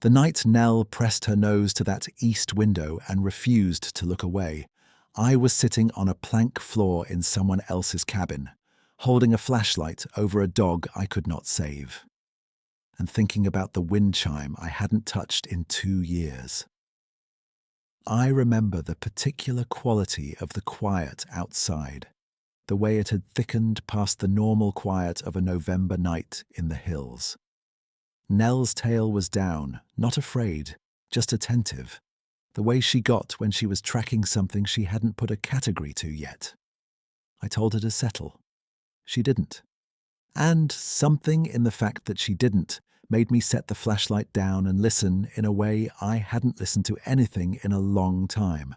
The night Nell pressed her nose to that east window and refused to look away, I was sitting on a plank floor in someone else's cabin, holding a flashlight over a dog I could not save, and thinking about the wind chime I hadn't touched in 2 years. I remember the particular quality of the quiet outside, the way it had thickened past the normal quiet of a November night in the hills. Nell's tail was down, not afraid, just attentive, the way she got when she was tracking something she hadn't put a category to yet. I told her to settle. She didn't. And something in the fact that she didn't made me set the flashlight down and listen in a way I hadn't listened to anything in a long time.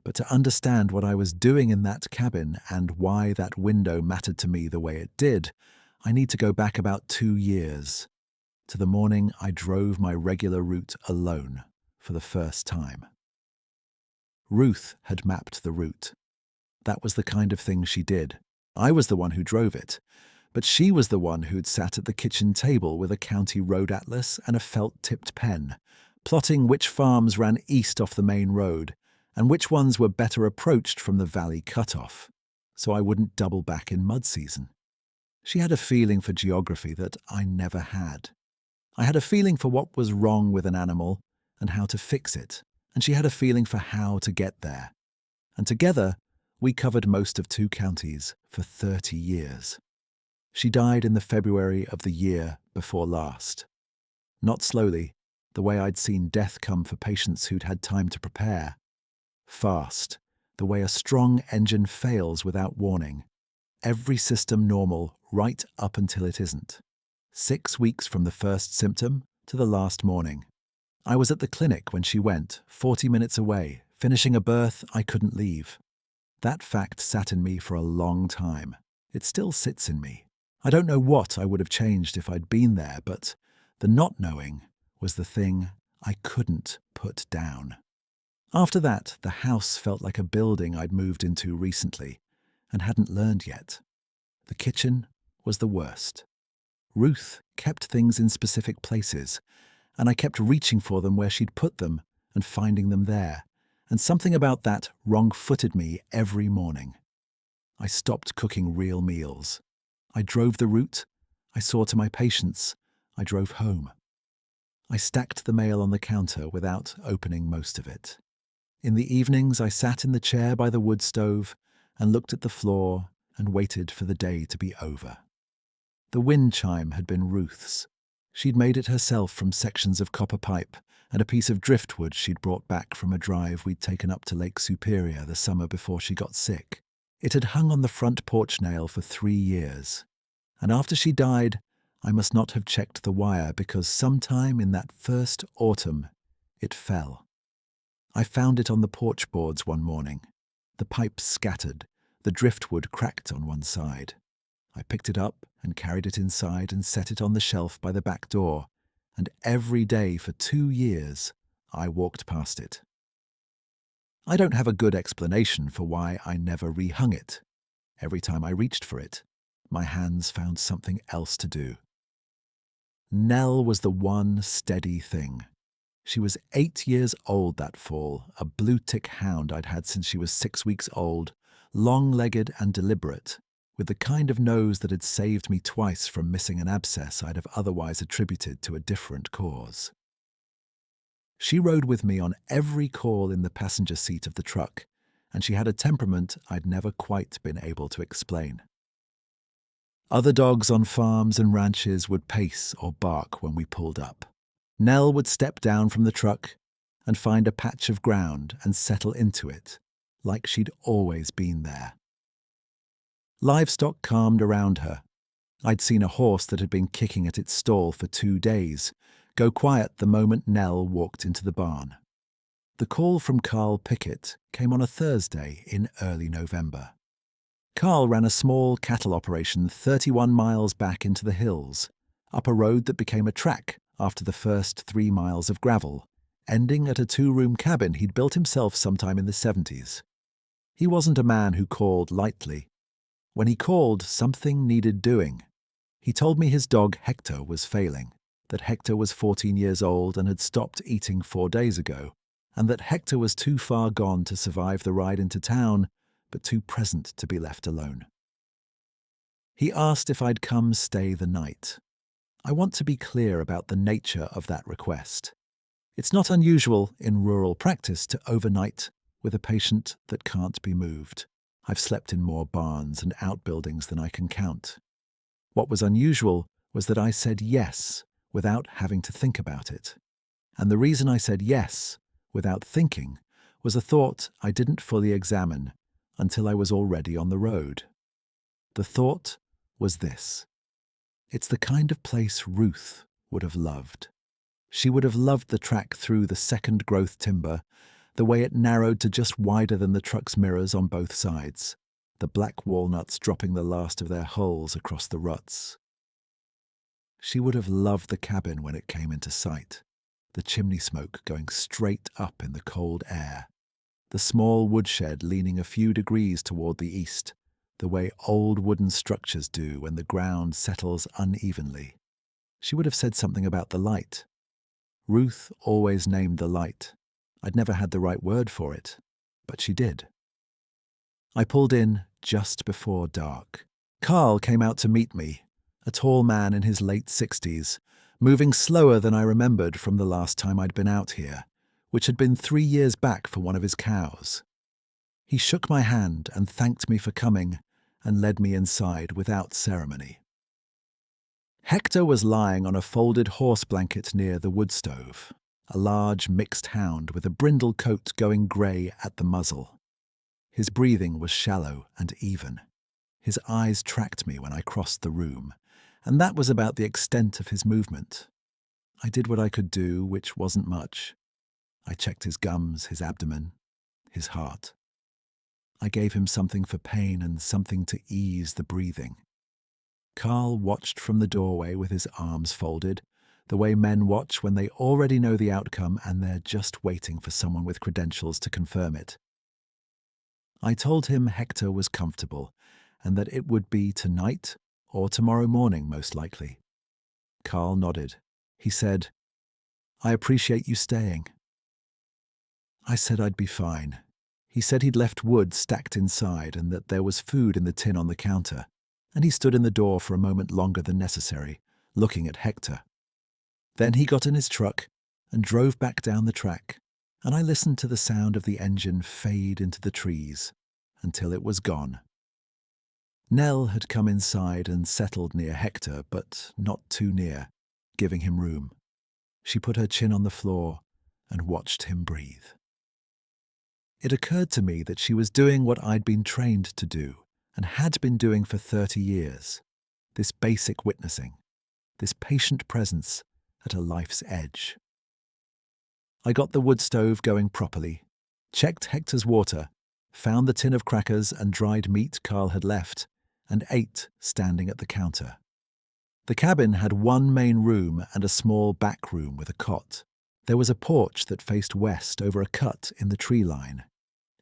But to understand what I was doing in that cabin and why that window mattered to me the way it did, I need to go back about 2 years, to the morning I drove my regular route alone for the first time. Ruth had mapped the route. That was the kind of thing she did. I was the one who drove it, but she was the one who'd sat at the kitchen table with a county road atlas and a felt-tipped pen, plotting which farms ran east off the main road and which ones were better approached from the valley cutoff, so I wouldn't double back in mud season. She had a feeling for geography that I never had. I had a feeling for what was wrong with an animal and how to fix it, and she had a feeling for how to get there. And together, we covered most of 2 counties for 30 years. She died in the February of the year before last. Not slowly, the way I'd seen death come for patients who'd had time to prepare. Fast, the way a strong engine fails without warning. Every system normal right up until it isn't. 6 weeks from the first symptom to the last morning. I was at the clinic when she went, 40 minutes away, finishing a birth I couldn't leave. That fact sat in me for a long time. It still sits in me. I don't know what I would have changed if I'd been there, but the not knowing was the thing I couldn't put down. After that, the house felt like a building I'd moved into recently and hadn't learned yet. The kitchen was the worst. Ruth kept things in specific places, and I kept reaching for them where she'd put them and finding them there, and something about that wrong-footed me every morning. I stopped cooking real meals. I drove the route, I saw to my patients, I drove home. I stacked the mail on the counter without opening most of it. In the evenings, I sat in the chair by the wood stove and looked at the floor and waited for the day to be over. The wind chime had been Ruth's. She'd made it herself from sections of copper pipe and a piece of driftwood she'd brought back from a drive we'd taken up to Lake Superior the summer before she got sick. It had hung on the front porch nail for 3 years. And after she died, I must not have checked the wire because sometime in that first autumn, it fell. I found it on the porch boards one morning. The pipes scattered, the driftwood cracked on one side. I picked it up and carried it inside and set it on the shelf by the back door, and every day for 2 years, I walked past it. I don't have a good explanation for why I never rehung it. Every time I reached for it, my hands found something else to do. Nell was the one steady thing. She was 8 years old that fall, a blue-tick hound I'd had since she was 6 weeks old, long-legged and deliberate, with the kind of nose that had saved me twice from missing an abscess I'd have otherwise attributed to a different cause. She rode with me on every call in the passenger seat of the truck, and she had a temperament I'd never quite been able to explain. Other dogs on farms and ranches would pace or bark when we pulled up. Nell would step down from the truck and find a patch of ground and settle into it, like she'd always been there. Livestock calmed around her. I'd seen a horse that had been kicking at its stall for 2 days go quiet the moment Nell walked into the barn. The call from Carl Pickett came on a Thursday in early November. Carl ran a small cattle operation 31 miles back into the hills, up a road that became a track after the first 3 miles of gravel, ending at a 2-room cabin he'd built himself sometime in the 70s. He wasn't a man who called lightly. When he called, something needed doing. He told me his dog Hector was failing. that Hector was 14 years old and had stopped eating 4 days ago, and that Hector was too far gone to survive the ride into town, but too present to be left alone. He asked if I'd come stay the night. I want to be clear about the nature of that request. It's not unusual in rural practice to overnight with a patient that can't be moved. I've slept in more barns and outbuildings than I can count. What was unusual was that I said yes without having to think about it. And the reason I said yes without thinking was a thought I didn't fully examine until I was already on the road. The thought was this: it's the kind of place Ruth would have loved. She would have loved the track through the second growth timber, the way it narrowed to just wider than the truck's mirrors on both sides, the black walnuts dropping the last of their hulls across the ruts. She would have loved the cabin when it came into sight, the chimney smoke going straight up in the cold air, the small woodshed leaning a few degrees toward the east, the way old wooden structures do when the ground settles unevenly. She would have said something about the light. Ruth always named the light. I'd never had the right word for it, but she did. I pulled in just before dark. Carl came out to meet me, a tall man in his late 60s, moving slower than I remembered from the last time I'd been out here, which had been 3 years back for one of his cows. He shook my hand and thanked me for coming and led me inside without ceremony. Hector was lying on a folded horse blanket near the wood stove, a large mixed hound with a brindle coat going grey at the muzzle. His breathing was shallow and even. His eyes tracked me when I crossed the room, and that was about the extent of his movement. I did what I could do, which wasn't much. I checked his gums, his abdomen, his heart. I gave him something for pain and something to ease the breathing. Carl watched from the doorway with his arms folded, the way men watch when they already know the outcome and they're just waiting for someone with credentials to confirm it. I told him Hector was comfortable and that it would be tonight or tomorrow morning most likely. Carl nodded. He said, "I appreciate you staying." I said I'd be fine. He said he'd left wood stacked inside and that there was food in the tin on the counter, and he stood in the door for a moment longer than necessary, looking at Hector. Then he got in his truck and drove back down the track, and I listened to the sound of the engine fade into the trees until it was gone. Nell had come inside and settled near Hector, but not too near, giving him room. She put her chin on the floor and watched him breathe. It occurred to me that she was doing what I'd been trained to do and had been doing for 30 years, this basic witnessing, this patient presence at a life's edge. I got the wood stove going properly, checked Hector's water, found the tin of crackers and dried meat Carl had left, and ate standing at the counter. The cabin had one main room and a small back room with a cot. There was a porch that faced west over a cut in the tree line,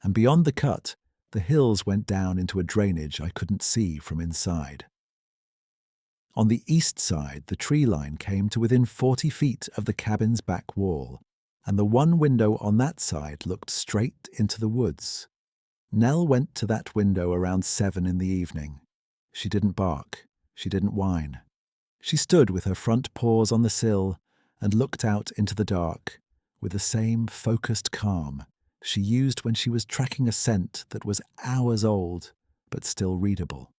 and beyond the cut, the hills went down into a drainage I couldn't see from inside. On the east side, the tree line came to within 40 feet of the cabin's back wall, and the one window on that side looked straight into the woods. Nell went to that window around 7 in the evening. She didn't bark. She didn't whine. She stood with her front paws on the sill and looked out into the dark with the same focused calm she used when she was tracking a scent that was hours old but still readable.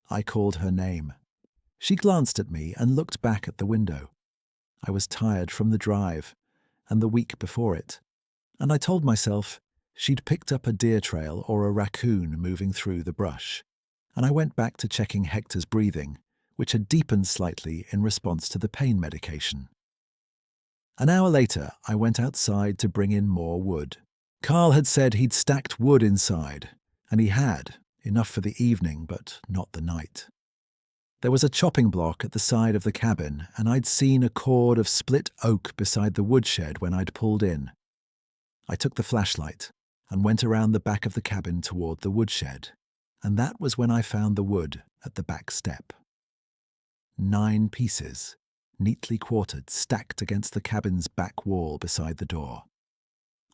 I called her name. She glanced at me and looked back at the window. I was tired from the drive and the week before it, and I told myself she'd picked up a deer trail or a raccoon moving through the brush, and I went back to checking Hector's breathing, which had deepened slightly in response to the pain medication. An hour later, I went outside to bring in more wood. Carl had said he'd stacked wood inside, and he had, enough for the evening, but not the night. There was a chopping block at the side of the cabin, and I'd seen a cord of split oak beside the woodshed when I'd pulled in. I took the flashlight and went around the back of the cabin toward the woodshed, and that was when I found the wood at the back step. 9 pieces, neatly quartered, stacked against the cabin's back wall beside the door.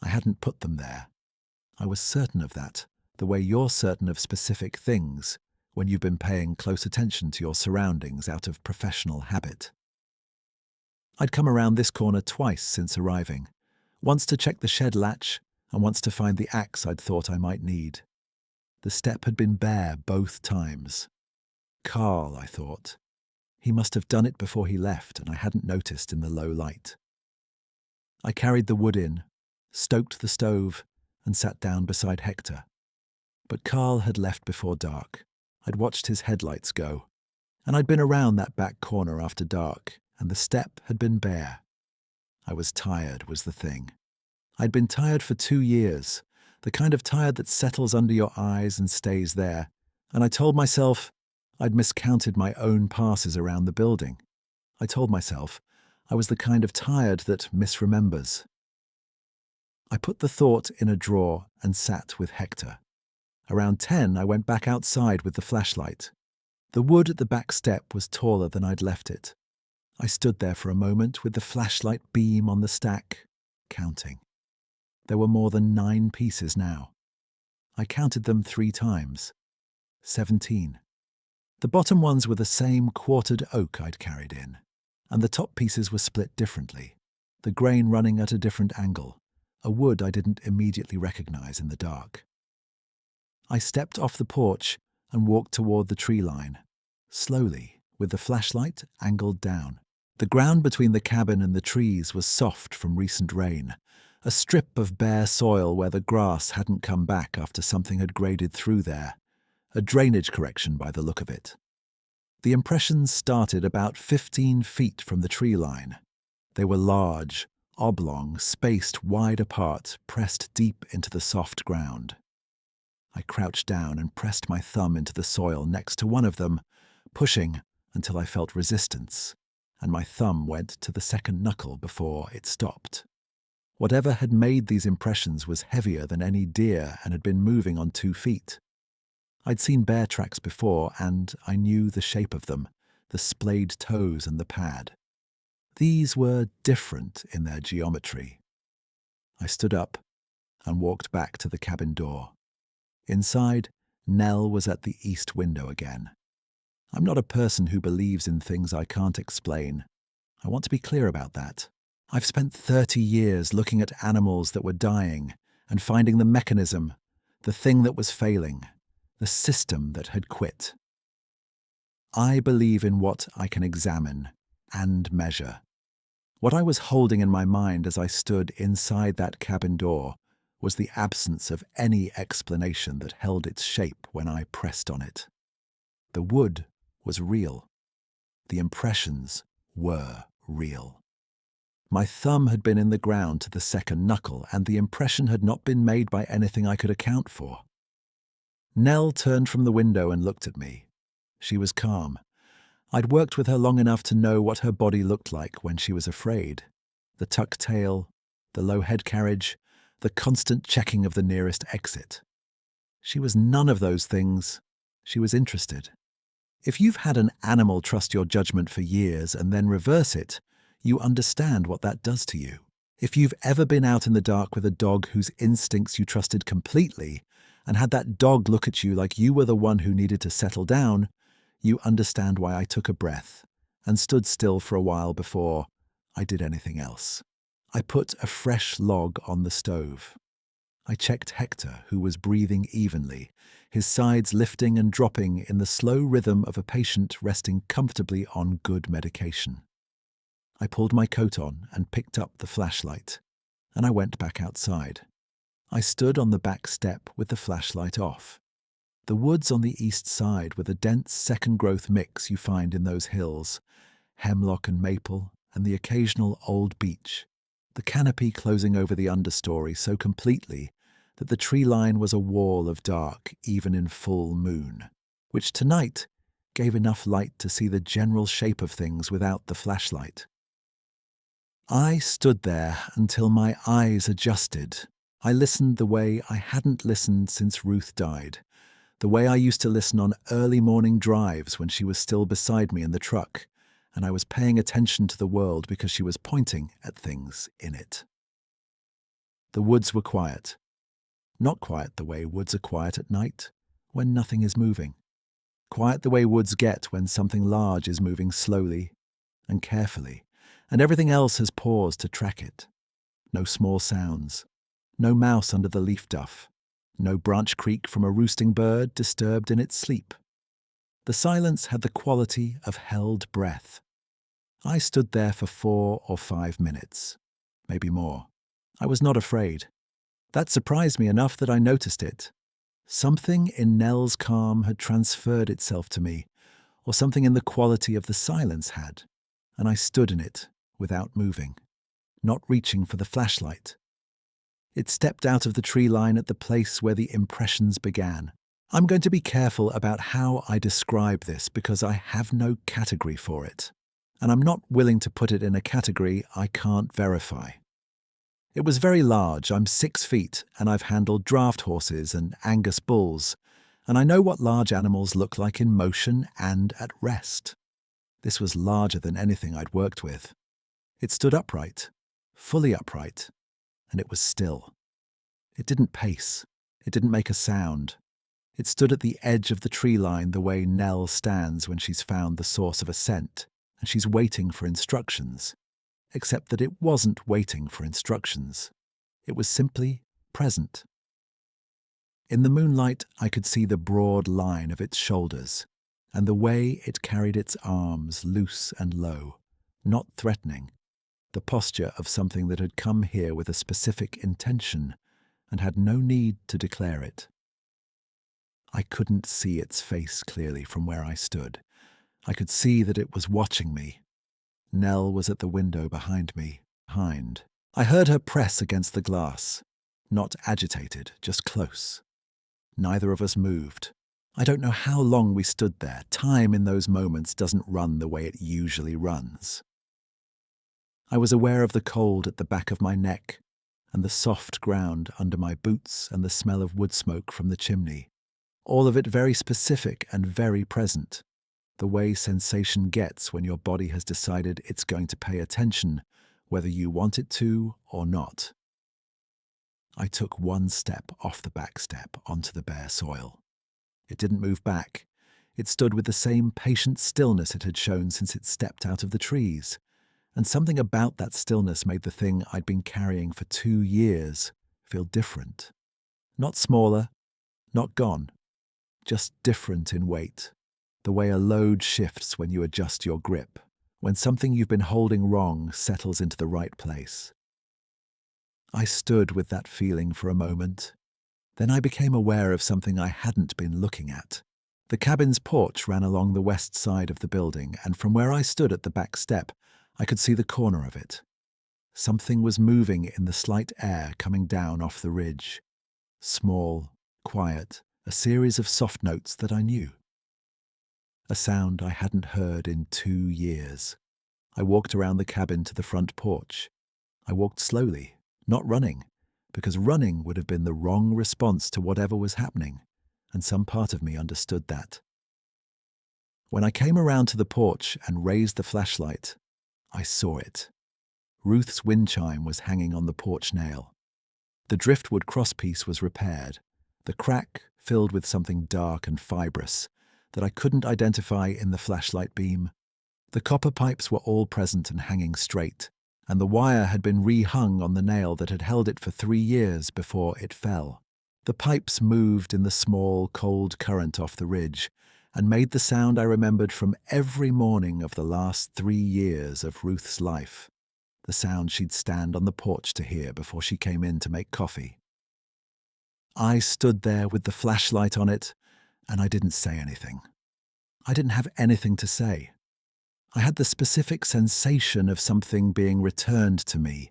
I hadn't put them there. I was certain of that, the way you're certain of specific things when you've been paying close attention to your surroundings out of professional habit. I'd come around this corner twice since arriving, once to check the shed latch and once to find the axe I'd thought I might need. The step had been bare both times. Carl, I thought. He must have done it before he left and I hadn't noticed in the low light. I carried the wood in, stoked the stove, and sat down beside Hector. But Carl had left before dark. I'd watched his headlights go, and I'd been around that back corner after dark, and the step had been bare. I was tired, was the thing. I'd been tired for 2 years, the kind of tired that settles under your eyes and stays there, and I told myself I'd miscounted my own passes around the building. I told myself I was the kind of tired that misremembers. I put the thought in a drawer and sat with Hector. Around 10, I went back outside with the flashlight. The wood at the back step was taller than I'd left it. I stood there for a moment with the flashlight beam on the stack, counting. There were more than 9 pieces now. I counted them 3 times. 17. The bottom ones were the same quartered oak I'd carried in, and the top pieces were split differently, the grain running at a different angle, a wood I didn't immediately recognize in the dark. I stepped off the porch and walked toward the tree line, slowly, with the flashlight angled down. The ground between the cabin and the trees was soft from recent rain, a strip of bare soil where the grass hadn't come back after something had graded through there, a drainage correction by the look of it. The impressions started about 15 feet from the tree line. They were large, oblong, spaced wide apart, pressed deep into the soft ground. I crouched down and pressed my thumb into the soil next to one of them, pushing until I felt resistance, and my thumb went to the second knuckle before it stopped. Whatever had made these impressions was heavier than any deer and had been moving on 2 feet. I'd seen bear tracks before, and I knew the shape of them, the splayed toes and the pad. These were different in their geometry. I stood up and walked back to the cabin door. Inside, Nell was at the east window again. I'm not a person who believes in things I can't explain. I want to be clear about that. I've spent 30 years looking at animals that were dying and finding the mechanism, the thing that was failing, the system that had quit. I believe in what I can examine and measure. What I was holding in my mind as I stood inside that cabin door was the absence of any explanation that held its shape when I pressed on it. The wood was real. The impressions were real. My thumb had been in the ground to the second knuckle, and the impression had not been made by anything I could account for. Nell turned from the window and looked at me. She was calm. I'd worked with her long enough to know what her body looked like when she was afraid. The tucked tail, the low head carriage, the constant checking of the nearest exit. She was none of those things. She was interested. If you've had an animal trust your judgment for years and then reverse it, you understand what that does to you. If you've ever been out in the dark with a dog whose instincts you trusted completely and had that dog look at you like you were the one who needed to settle down, you understand why I took a breath and stood still for a while before I did anything else. I put a fresh log on the stove. I checked Hector, who was breathing evenly, his sides lifting and dropping in the slow rhythm of a patient resting comfortably on good medication. I pulled my coat on and picked up the flashlight, and I went back outside. I stood on the back step with the flashlight off. The woods on the east side were the dense second-growth mix you find in those hills, hemlock and maple, and the occasional old beech, the canopy closing over the understory so completely that the tree line was a wall of dark even in full moon, which tonight gave enough light to see the general shape of things without the flashlight. I stood there until my eyes adjusted. I listened the way I hadn't listened since Ruth died, the way I used to listen on early morning drives when she was still beside me in the truck, and I was paying attention to the world because she was pointing at things in it. The woods were quiet. Not quiet the way woods are quiet at night, when nothing is moving. Quiet the way woods get when something large is moving slowly and carefully, and everything else has paused to track it. No small sounds. No mouse under the leaf duff. No branch creak from a roosting bird disturbed in its sleep. The silence had the quality of held breath. I stood there for 4 or 5 minutes, maybe more. I was not afraid. That surprised me enough that I noticed it. Something in Nell's calm had transferred itself to me, or something in the quality of the silence had, and I stood in it without moving, not reaching for the flashlight. It stepped out of the tree line at the place where the impressions began. I'm going to be careful about how I describe this because I have no category for it, and I'm not willing to put it in a category I can't verify. It was very large. I'm 6 feet, and I've handled draft horses and Angus bulls, and I know what large animals look like in motion and at rest. This was larger than anything I'd worked with. It stood upright, fully upright, and it was still. It didn't pace. It didn't make a sound. It stood at the edge of the tree line the way Nell stands when she's found the source of a scent, and she's waiting for instructions. Except that it wasn't waiting for instructions. It was simply present. In the moonlight, I could see the broad line of its shoulders, and the way it carried its arms loose and low, not threatening, the posture of something that had come here with a specific intention and had no need to declare it. I couldn't see its face clearly from where I stood. I could see that it was watching me. Nell was at the window behind me, behind. I heard her press against the glass, not agitated, just close. Neither of us moved. I don't know how long we stood there. Time in those moments doesn't run the way it usually runs. I was aware of the cold at the back of my neck and the soft ground under my boots and the smell of wood smoke from the chimney. All of it very specific and very present, the way sensation gets when your body has decided it's going to pay attention, whether you want it to or not. I took one step off the back step onto the bare soil. It didn't move back. It stood with the same patient stillness it had shown since it stepped out of the trees. And something about that stillness made the thing I'd been carrying for 2 years feel different. Not smaller, not gone, just different in weight. The way a load shifts when you adjust your grip, when something you've been holding wrong settles into the right place. I stood with that feeling for a moment. Then I became aware of something I hadn't been looking at. The cabin's porch ran along the west side of the building, and from where I stood at the back step, I could see the corner of it. Something was moving in the slight air coming down off the ridge. Small, quiet, a series of soft notes that I knew. A sound I hadn't heard in 2 years. I walked around the cabin to the front porch. I walked slowly, not running, because running would have been the wrong response to whatever was happening, and some part of me understood that. When I came around to the porch and raised the flashlight, I saw it. Ruth's wind chime was hanging on the porch nail. The driftwood crosspiece was repaired, the crack filled with something dark and fibrous that I couldn't identify in the flashlight beam. The copper pipes were all present and hanging straight, and the wire had been rehung on the nail that had held it for 3 years before it fell. The pipes moved in the small, cold current off the ridge and made the sound I remembered from every morning of the last 3 years of Ruth's life, the sound she'd stand on the porch to hear before she came in to make coffee. I stood there with the flashlight on it, and I didn't say anything. I didn't have anything to say. I had the specific sensation of something being returned to me,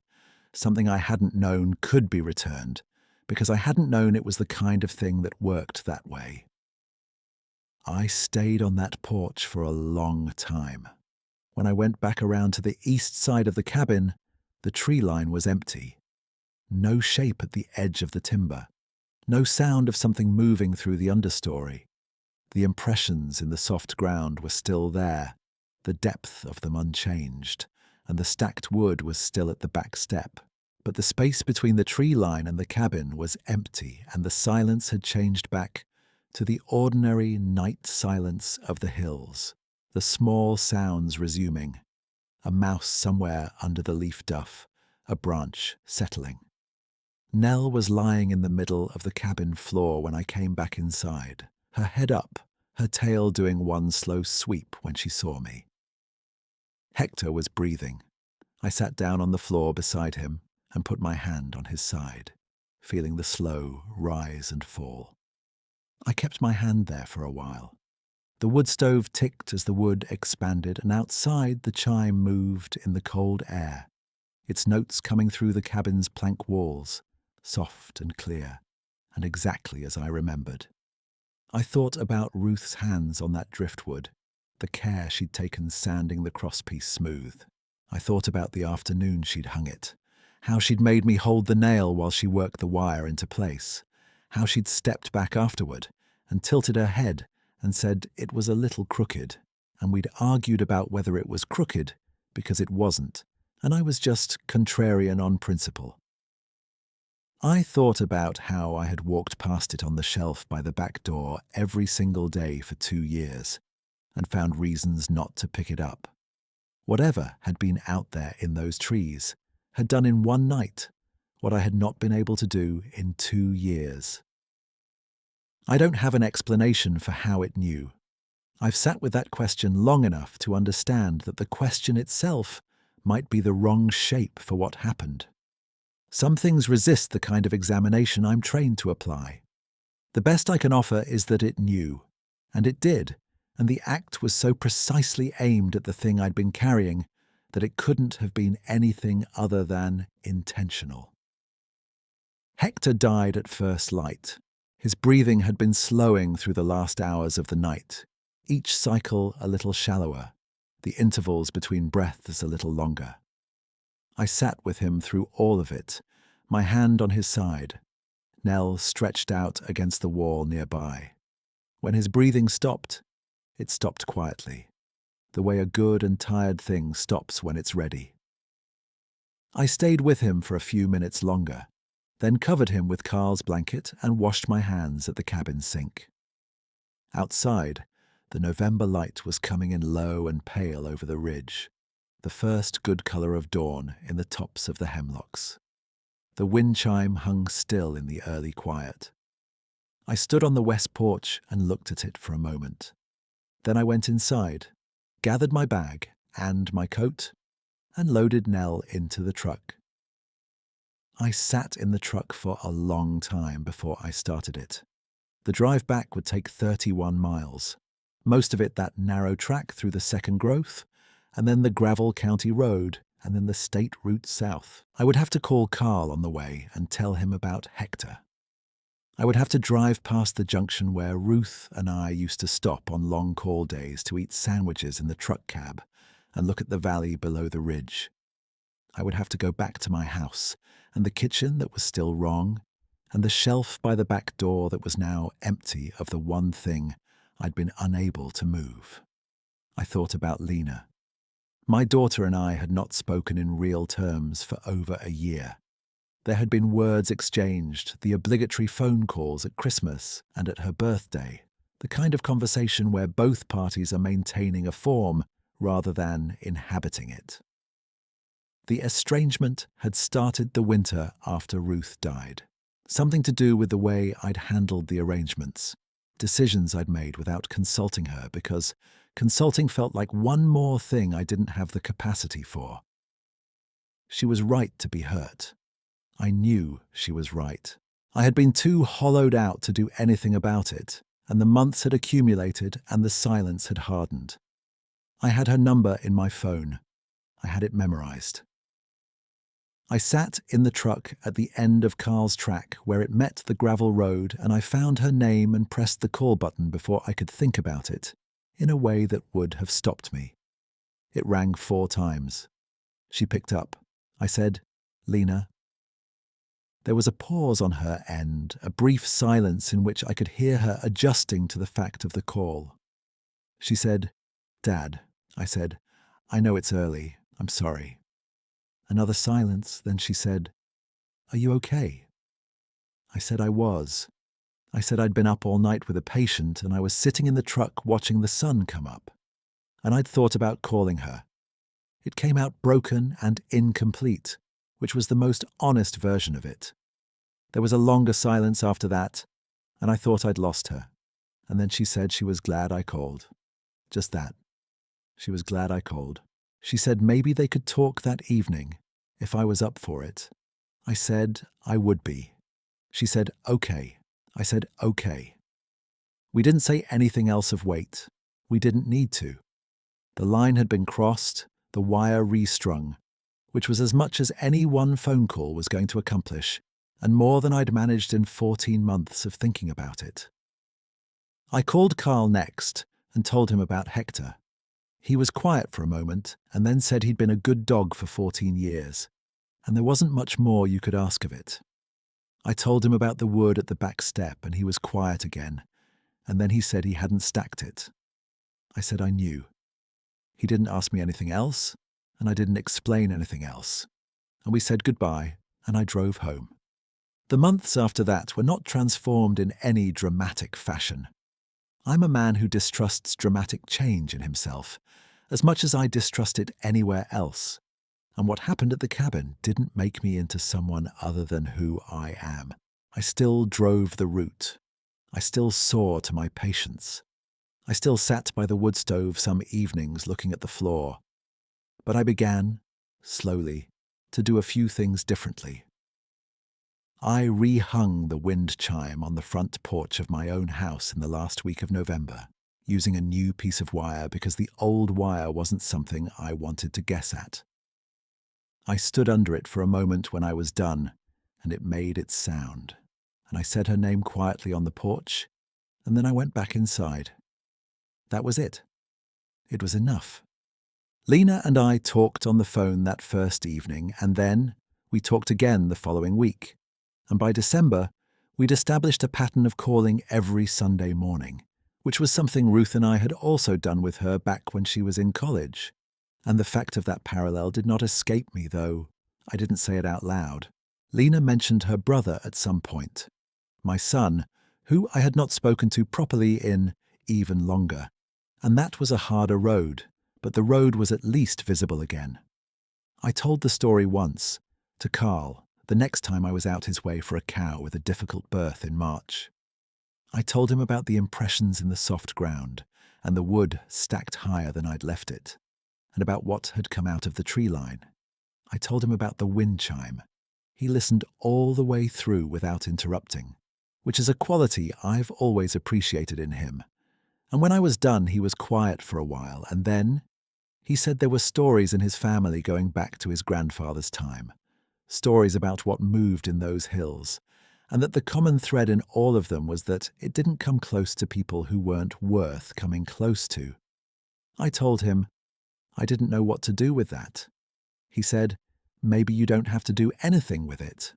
something I hadn't known could be returned, because I hadn't known it was the kind of thing that worked that way. I stayed on that porch for a long time. When I went back around to the east side of the cabin, the tree line was empty. No shape at the edge of the timber. No sound of something moving through the understory. The impressions in the soft ground were still there. the depth of them unchanged, and the stacked wood was still at the back step. But the space between the tree line and the cabin was empty, and the silence had changed back to the ordinary night silence of the hills, the small sounds resuming, a mouse somewhere under the leaf duff, a branch settling. Nell was lying in the middle of the cabin floor when I came back inside, her head up, her tail doing one slow sweep when she saw me. Hector was breathing. I sat down on the floor beside him and put my hand on his side, feeling the slow rise and fall. I kept my hand there for a while. The wood stove ticked as the wood expanded, and outside the chime moved in the cold air, its notes coming through the cabin's plank walls, soft and clear, and exactly as I remembered. I thought about Ruth's hands on that driftwood, the care she'd taken sanding the crosspiece smooth. I thought about the afternoon she'd hung it, how she'd made me hold the nail while she worked the wire into place, how she'd stepped back afterward and tilted her head and said it was a little crooked, and we'd argued about whether it was crooked because it wasn't, and I was just contrarian on principle. I thought about how I had walked past it on the shelf by the back door every single day for 2 years and found reasons not to pick it up. Whatever had been out there in those trees had done in one night what I had not been able to do in 2 years. I don't have an explanation for how it knew. I've sat with that question long enough to understand that the question itself might be the wrong shape for what happened. Some things resist the kind of examination I'm trained to apply. The best I can offer is that it knew, and it did, and the act was so precisely aimed at the thing I'd been carrying that it couldn't have been anything other than intentional. Hector died at first light. His breathing had been slowing through the last hours of the night, each cycle a little shallower, the intervals between breaths a little longer. I sat with him through all of it, my hand on his side, Nell stretched out against the wall nearby. When his breathing stopped, it stopped quietly, the way a good and tired thing stops when it's ready. I stayed with him for a few minutes longer, then covered him with Carl's blanket and washed my hands at the cabin sink. Outside, the November light was coming in low and pale over the ridge, the first good colour of dawn in the tops of the hemlocks. The wind chime hung still in the early quiet. I stood on the west porch and looked at it for a moment. Then I went inside, gathered my bag and my coat, and loaded Nell into the truck. I sat in the truck for a long time before I started it. The drive back would take 31 miles, most of it that narrow track through the second growth, and then the gravel county road, and then the state route south. I would have to call Carl on the way and tell him about Hector. I would have to drive past the junction where Ruth and I used to stop on long call days to eat sandwiches in the truck cab and look at the valley below the ridge. I would have to go back to my house and the kitchen that was still wrong, and the shelf by the back door that was now empty of the one thing I'd been unable to move. I thought about Lena. My daughter and I had not spoken in real terms for over a year. There had been words exchanged, the obligatory phone calls at Christmas and at her birthday, the kind of conversation where both parties are maintaining a form rather than inhabiting it. The estrangement had started the winter after Ruth died. Something to do with the way I'd handled the arrangements, decisions I'd made without consulting her because consulting felt like one more thing I didn't have the capacity for. She was right to be hurt. I knew she was right. I had been too hollowed out to do anything about it, and the months had accumulated and the silence had hardened. I had her number in my phone. I had it memorized. I sat in the truck at the end of Carl's track where it met the gravel road, and I found her name and pressed the call button before I could think about it, in a way that would have stopped me. It rang 4 times. She picked up. I said, "Lena." There was a pause on her end, a brief silence in which I could hear her adjusting to the fact of the call. She said, "Dad." I said, "I know it's early. I'm sorry." Another silence, then she said, "Are you okay?" I said I was. I said I'd been up all night with a patient and I was sitting in the truck watching the sun come up. And I'd thought about calling her. It came out broken and incomplete, which was the most honest version of it. There was a longer silence after that, and I thought I'd lost her. And then she said she was glad I called. Just that. She was glad I called. She said maybe they could talk that evening, if I was up for it. I said I would be. She said, "Okay." I said, "Okay." We didn't say anything else of weight. We didn't need to. The line had been crossed, the wire restrung, which was as much as any one phone call was going to accomplish, and more than I'd managed in 14 months of thinking about it. I called Carl next and told him about Hector. He was quiet for a moment and then said he'd been a good dog for 14 years, and there wasn't much more you could ask of it. I told him about the wood at the back step and he was quiet again, and then he said he hadn't stacked it. I said I knew. He didn't ask me anything else, and I didn't explain anything else. And we said goodbye, and I drove home. The months after that were not transformed in any dramatic fashion. I'm a man who distrusts dramatic change in himself, as much as I distrust it anywhere else. And what happened at the cabin didn't make me into someone other than who I am. I still drove the route. I still saw to my patients. I still sat by the wood stove some evenings looking at the floor. But I began, slowly, to do a few things differently. I rehung the wind chime on the front porch of my own house in the last week of November, using a new piece of wire because the old wire wasn't something I wanted to guess at. I stood under it for a moment when I was done, and it made its sound. And I said her name quietly on the porch, and then I went back inside. That was it. It was enough. Lena and I talked on the phone that first evening, and then we talked again the following week. And by December, we'd established a pattern of calling every Sunday morning, which was something Ruth and I had also done with her back when she was in college. And the fact of that parallel did not escape me, though I didn't say it out loud. Lena mentioned her brother at some point, my son, who I had not spoken to properly in even longer. And that was a harder road, but the road was at least visible again. I told the story once, to Carl, the next time I was out his way for a cow with a difficult birth in March. I told him about the impressions in the soft ground and the wood stacked higher than I'd left it, and about what had come out of the tree line. I told him about the wind chime. He listened all the way through without interrupting, which is a quality I've always appreciated in him. And when I was done, he was quiet for a while, and then he said there were stories in his family going back to his grandfather's time, stories about what moved in those hills, and that the common thread in all of them was that it didn't come close to people who weren't worth coming close to. I told him I didn't know what to do with that. He said, "Maybe you don't have to do anything with it."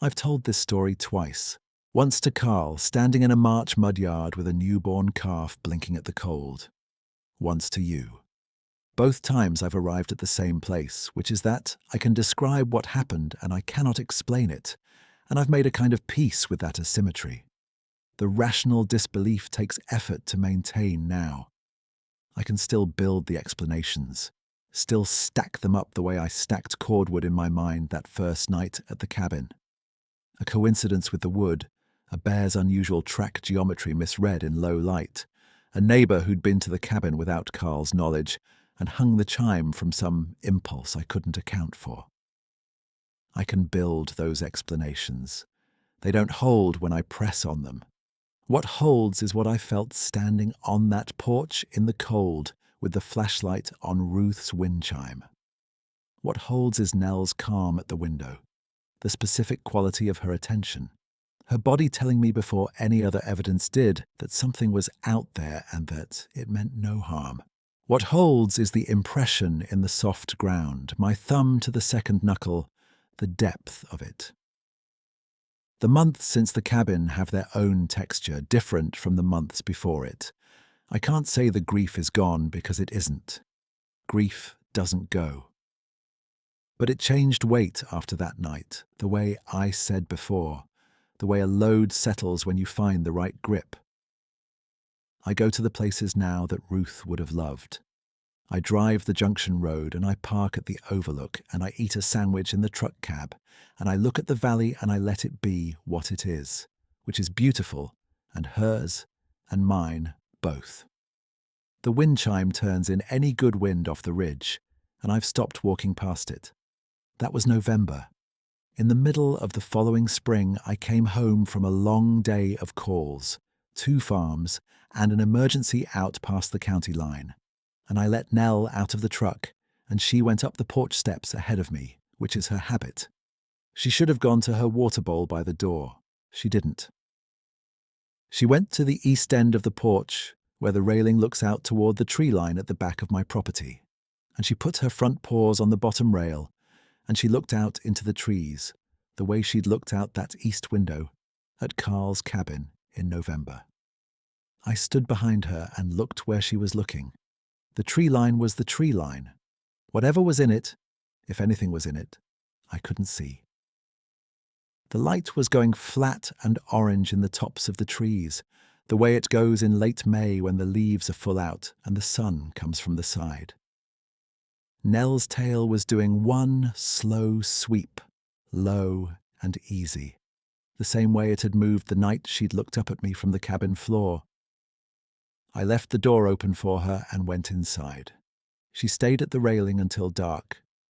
I've told this story twice. Once to Carl, standing in a March mudyard with a newborn calf blinking at the cold. Once to you. Both times I've arrived at the same place, which is that I can describe what happened and I cannot explain it, and I've made a kind of peace with that asymmetry. The rational disbelief takes effort to maintain now. I can still build the explanations, still stack them up the way I stacked cordwood in my mind that first night at the cabin. A coincidence with the wood, a bear's unusual track geometry misread in low light, a neighbour who'd been to the cabin without Carl's knowledge and hung the chime from some impulse I couldn't account for. I can build those explanations. They don't hold when I press on them. What holds is what I felt standing on that porch in the cold with the flashlight on Ruth's wind chime. What holds is Nell's calm at the window, the specific quality of her attention, her body telling me before any other evidence did that something was out there and that it meant no harm. What holds is the impression in the soft ground, my thumb to the second knuckle, the depth of it. The months since the cabin have their own texture, different from the months before it. I can't say the grief is gone because it isn't. Grief doesn't go. But it changed weight after that night, the way I said before, the way a load settles when you find the right grip. I go to the places now that Ruth would have loved. I drive the junction road and I park at the overlook and I eat a sandwich in the truck cab and I look at the valley and I let it be what it is, which is beautiful, and hers and mine both. The wind chime turns in any good wind off the ridge, and I've stopped walking past it. That was November. In the middle of the following spring, I came home from a long day of calls, 2 farms, and an emergency out past the county line. And I let Nell out of the truck, and she went up the porch steps ahead of me, which is her habit. She should have gone to her water bowl by the door. She didn't. She went to the east end of the porch, where the railing looks out toward the tree line at the back of my property, and she put her front paws on the bottom rail, and she looked out into the trees, the way she'd looked out that east window at Carl's cabin in November. I stood behind her and looked where she was looking. The tree line was the tree line. Whatever was in it, if anything was in it, I couldn't see. The light was going flat and orange in the tops of the trees, the way it goes in late May when the leaves are full out and the sun comes from the side. Nell's tail was doing one slow sweep, low and easy, the same way it had moved the night she'd looked up at me from the cabin floor. I left the door open for her and went inside. She stayed at the railing until dark,